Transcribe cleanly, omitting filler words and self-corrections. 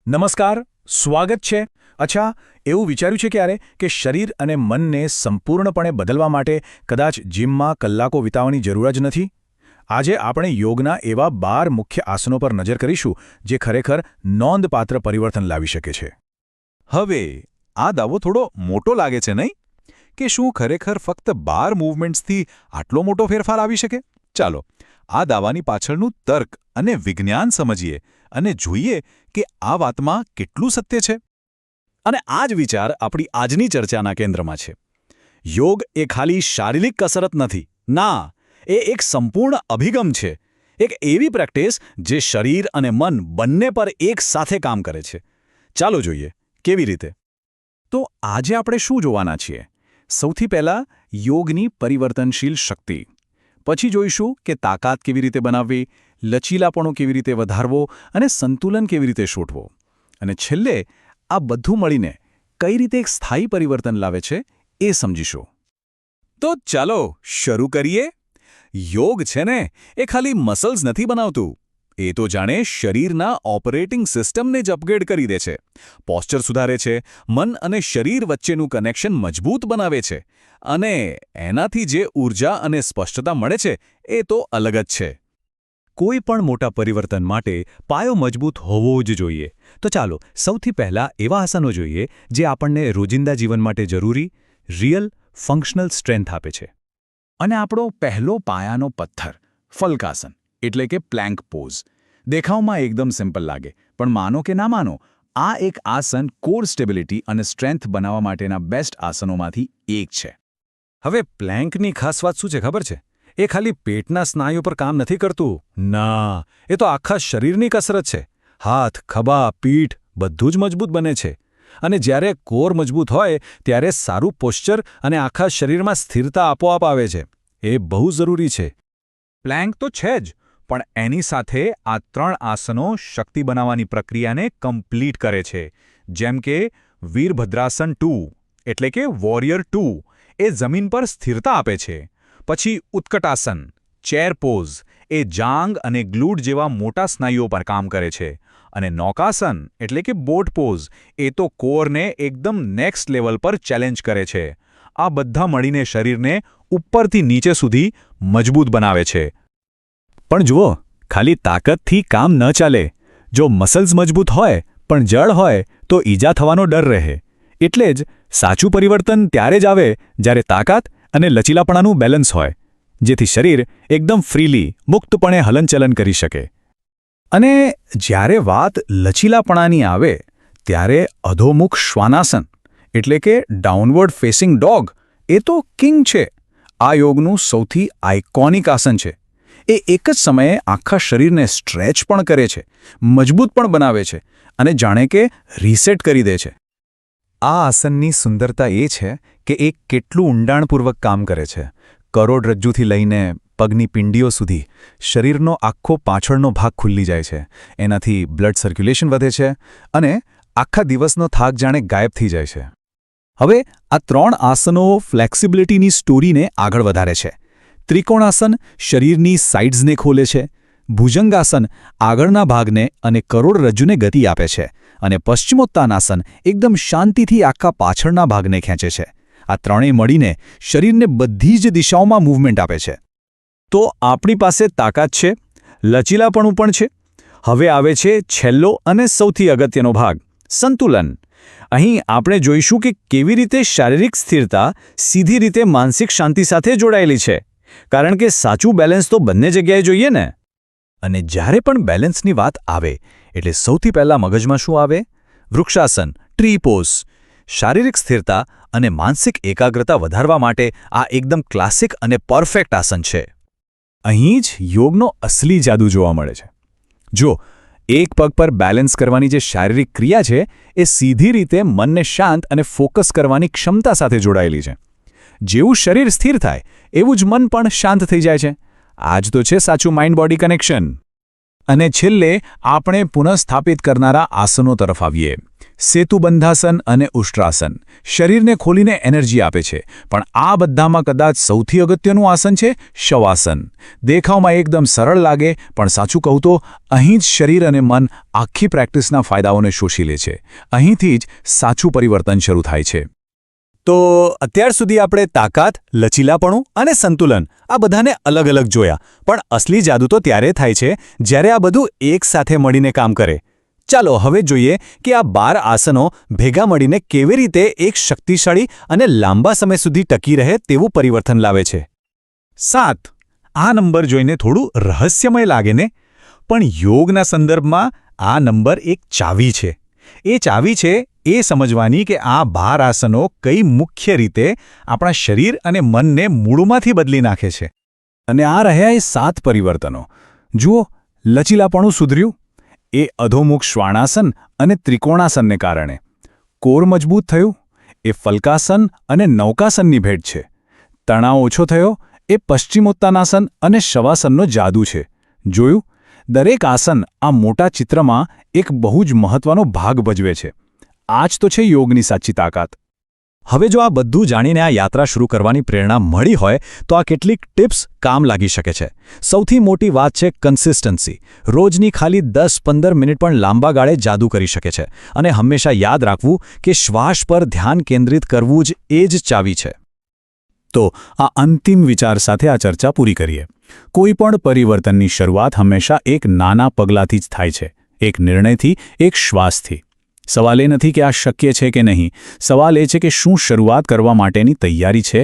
નમસ્કાર, સ્વાગત છે. અચ્છા, એવું વિચાર્યું છે ક્યારે કે શરીર અને મનને સંપૂર્ણપણે બદલવા માટે કદાચ જિમમાં કલાકો વિતાવવાની જરૂર જ નથી? આજે આપણે યોગના એવા 12 મુખ્ય આસનો પર નજર કરીશું જે ખરેખર નોંધપાત્ર પરિવર્તન લાવી શકે છે. હવે આ દાવો થોડો મોટો લાગે છે નહીં? કે શું ખરેખર ફક્ત 12 મૂવમેન્ટ્સથી આટલો મોટો ફેરફાર આવી શકે? ચાલો આ દાવાની પાછળનું તર્ક અને વિજ્ઞાન સમજીએ અને જોઈએ કે આ વાતમાં કેટલું સત્ય છે. અને આ જ વિચાર આપણી આજની ચર્ચાના કેન્દ્રમાં છે. યોગ એ ખાલી શારીરિક કસરત નથી. ના, એ એક સંપૂર્ણ અભિગમ છે. એક એવી પ્રેક્ટિસ જે શરીર અને મન બંને પર એક સાથે કામ કરે છે. ચાલો જોઈએ કેવી રીતે. તો આજે આપણે શું જોવાના છીએ? સૌથી પહેલાં યોગની પરિવર્તનશીલ શક્તિ. પછી જોઈશું કે તાકાત કેવી રીતે બનાવવી, લચીલાપણું કેવી રીતે વધારવો અને સંતુલન કેવી રીતે શોધવો. અને છેલ્લે આ બધું મળીને કઈ રીતે એક સ્થાયી પરિવર્તન લાવે છે એ સમજીશું. તો ચાલો શરૂ કરીએ. યોગ છે ને એ ખાલી મસલ્સ નથી બનાવતું. એ તો જાણે શરીરના ઓપરેટિંગ સિસ્ટમને જ અપગ્રેડ કરી દે છે. પોસ્ચર સુધારે છે, મન અને શરીર વચ્ચેનું કનેક્શન મજબૂત બનાવે છે. અને એનાથી જે ઊર્જા અને સ્પષ્ટતા મળે છે એ તો અલગ જ છે. કોઈ પણ મોટા પરિવર્તન માટે પાયો મજબૂત હોવો જ જોઈએ. તો ચાલો સૌથી પહેલાં એવા આસનો જોઈએ જે આપણને રોજિંદા જીવન માટે જરૂરી, રિયલ, ફંક્શનલ સ્ટ્રેન્થ આપે છે. અને આપણો પહેલો પાયાનો પથ્થર ફલકાસન એટલે કે પ્લેન્ક પોઝ. દેખાવમાં એકદમ સિમ્પલ લાગે, પણ માનો કે ના માનો, આ એક આસન કોર સ્ટેબિલિટી અને સ્ટ્રેન્થ બનાવવા માટેના બેસ્ટ આસનોમાંથી એક છે. હવે પ્લેન્કની ખાસ વાત શું છે ખબર છે? એ ખાલી પેટના સ્નાયુ પર કામ નથી કરતું. ના, એ તો આખા શરીરની કસરત છે. હાથ, ખભા, પીઠ બધું જ મજબૂત બને છે. અને જ્યારે કોર મજબૂત હોય ત્યારે સારું પોસ્ચર અને આખા શરીરમાં સ્થિરતા આપોઆપ આવે છે. એ બહુ જરૂરી છે. પ્લેન્ક તો છે જ, પણ એની સાથે આ 3 આસનો શક્તિ બનાવવાની પ્રક્રિયાને કમ્પ્લીટ કરે છે. જેમ કે વીરભદ્રાસન 2 એટલે કે વોરિયર 2 એ જમીન પર સ્થિરતા આપે છે. પછી ઉત્કટાસન ચેર પોઝ એ જાંગ અને ગ્લુટ જેવા મોટા સ્નાયુઓ પર કામ કરે છે. અને નૌકાસન એટલે કે બોટ પોઝ એ તો કોરને એકદમ નેક્સ્ટ લેવલ પર ચેલેન્જ કરે છે. આ બધા મળીને શરીરને ઉપરથી નીચે સુધી મજબૂત બનાવે છે. પણ જુઓ, ખાલી તાકાતથી કામ ન ચાલે. જો મસલ્સ મજબૂત હોય પણ જડ હોય તો ઈજા થવાનો ડર રહે. એટલે જ સાચું પરિવર્તન ત્યારે જ આવે જ્યારે તાકાત અને લચીલાપણાનું બેલેન્સ હોય, જેથી શરીર એકદમ ફ્રીલી, મુક્તપણે હલનચલન કરી શકે. અને જ્યારે વાત લચીલાપણાની આવે ત્યારે અધોમુખ શ્વાનાસન એટલે કે ડાઉનવર્ડ ફેસિંગ ડોગ એ તો કિંગ છે. આ યોગનું સૌથી આઇકોનિક આસન છે. એ એક જ સમયે આખા શરીરને સ્ટ્રેચ પણ કરે છે, મજબૂત પણ બનાવે છે અને જાણે કે રીસેટ કરી દે છે. આ આસનની સુંદરતા એ છે કે એ કેટલું ઊંડાણપૂર્વક કામ કરે છે. કરોડરજ્જુથી લઈને પગની પિંડીઓ સુધી શરીરનો આખો પાછળનો ભાગ ખુલ્લી જાય છે. એનાથી બ્લડ સર્ક્યુલેશન વધે છે અને આખા દિવસનો થાક જાણે ગાયબ થઈ જાય છે. હવે આ 3 આસનો ફ્લેક્સિબિલિટીની સ્ટોરીને આગળ વધારે છે. ત્રિકોણાસન શરીરની સાઇડ્સને ખોલે છે. ભુજંગાસન આગળના ભાગને અને કરોડરજ્જુને ગતિ આપે છે. અને પશ્ચિમોત્તાનાસન એકદમ શાંતિથી આખા પાછળના ભાગને ખેંચે છે. આ ત્રણેય મળીને શરીરને બધી જ દિશાઓમાં મૂવમેન્ટ આપે છે. તો આપણી પાસે તાકાત છે, લચીલાપણું પણ છે. હવે આવે છે છેલ્લો અને સૌથી અગત્યનો ભાગ, સંતુલન. અહીં આપણે જોઈશું કે કેવી રીતે શારીરિક સ્થિરતા સીધી રીતે માનસિક શાંતિ સાથે જોડાયેલી છે. કારણ કે સાચું બેલેન્સ તો બંને જગ્યાએ જોઈએ ને. અને જ્યારે પણ બેલેન્સની વાત આવે એટલે સૌથી પહેલાં મગજમાં શું આવે? Vrikshasana, tree pose. શારીરિક સ્થિરતા અને માનસિક એકાગ્રતા વધારવા માટે આ એકદમ ક્લાસિક અને પરફેક્ટ આસન છે. અહીં જ યોગનો અસલી જાદુ જોવા મળે છે. જો એક પગ પર બેલેન્સ કરવાની જે શારીરિક ક્રિયા છે એ સીધી રીતે મનને શાંત અને ફોકસ કરવાની ક્ષમતા સાથે જોડાયેલી છે. જેવું શરીર સ્થિર થાય એવું જ મન પણ શાંત થઈ જાય છે. આ જ તો છે સાચું માઇન્ડ બોડી કનેક્શન. અને છેલ્લે આપણે પુનઃસ્થાપિત કરનારા આસનો તરફ આવીએ. સેતુબંધાસન અને ઉષ્ટ્રાસન શરીરને ખોલીને એનર્જી આપે છે, પણ આ બધામાં કદાચ સૌથી અગત્યનું આસન છે શવાસન. દેખાવમાં એકદમ સરળ લાગે, પણ સાચું કહું તો અહીં જ શરીર અને મન આખી પ્રેક્ટિસના ફાયદાઓને શોષી લે છે. અહીંથી જ સાચું પરિવર્તન શરૂ થાય છે. તો અત્યાર સુધી આપણે તાકાત, લચીલાપણું અને સંતુલન આ બધાને અલગ અલગ જોયા, પણ અસલી જાદુ તો ત્યારે થાય છે જ્યારે આ બધું એકસાથે મળીને કામ કરે. ચાલો હવે જોઈએ કે આ 12 આસનો ભેગા મળીને કેવી રીતે એક શક્તિશાળી અને લાંબા સમય સુધી ટકી રહે તેવું પરિવર્તન લાવે છે. 7 આ નંબર જોઈને થોડું રહસ્યમય લાગે ને, પણ યોગના સંદર્ભમાં આ નંબર એક ચાવી છે. એ ચાવી છે એ સમજવાની કે આ 12 આસનો કઈ મુખ્ય રીતે આપણા શરીર અને મનને મૂળમાંથી બદલી નાખે છે. અને આ રહ્યા એ 7 પરિવર્તનો. જુઓ, લચીલાપણું સુધર્યું, એ અધોમુખ શ્વાણાસન અને ત્રિકોણાસનને કારણે. કોર મજબૂત થયું, એ ફલકાસન અને નૌકાસનની ભેટ છે. તણાવ ઓછો થયો, એ પશ્ચિમોત્તાનાસન અને શવાસનનો જાદુ છે. જોયું, દરેક આસન આ મોટા ચિત્રમાં એક બહુ જ મહત્વનો ભાગ ભજવે છે. આ જ તો છે યોગની સાચી તાકાત. હવે જો આ બધું જાણીને આ યાત્રા શરૂ કરવાની પ્રેરણા મળી હોય તો આ કેટલીક ટિપ્સ કામ લાગી શકે છે. સૌથી મોટી વાત છે કન્સિસ્ટન્સી. રોજની ખાલી 10-15 મિનિટ પણ લાંબા ગાળે જાદુ કરી શકે છે. અને હંમેશા યાદ રાખવું કે શ્વાસ પર ધ્યાન કેન્દ્રિત કરવું જ એ જ ચાવી છે. તો આ અંતિમ વિચાર સાથે આ ચર્ચા પૂરી કરીએ. કોઈ પણ પરિવર્તનની શરૂઆત હંમેશા એક નાના પગલાંથી જ થાય છે. એક નિર્ણયથી, એક શ્વાસથી. સવાલ એ નથી કે આ શક્ય છે કે નહીં. સવાલ એ છે કે શું શરૂઆત કરવા માટેની તૈયારી છે.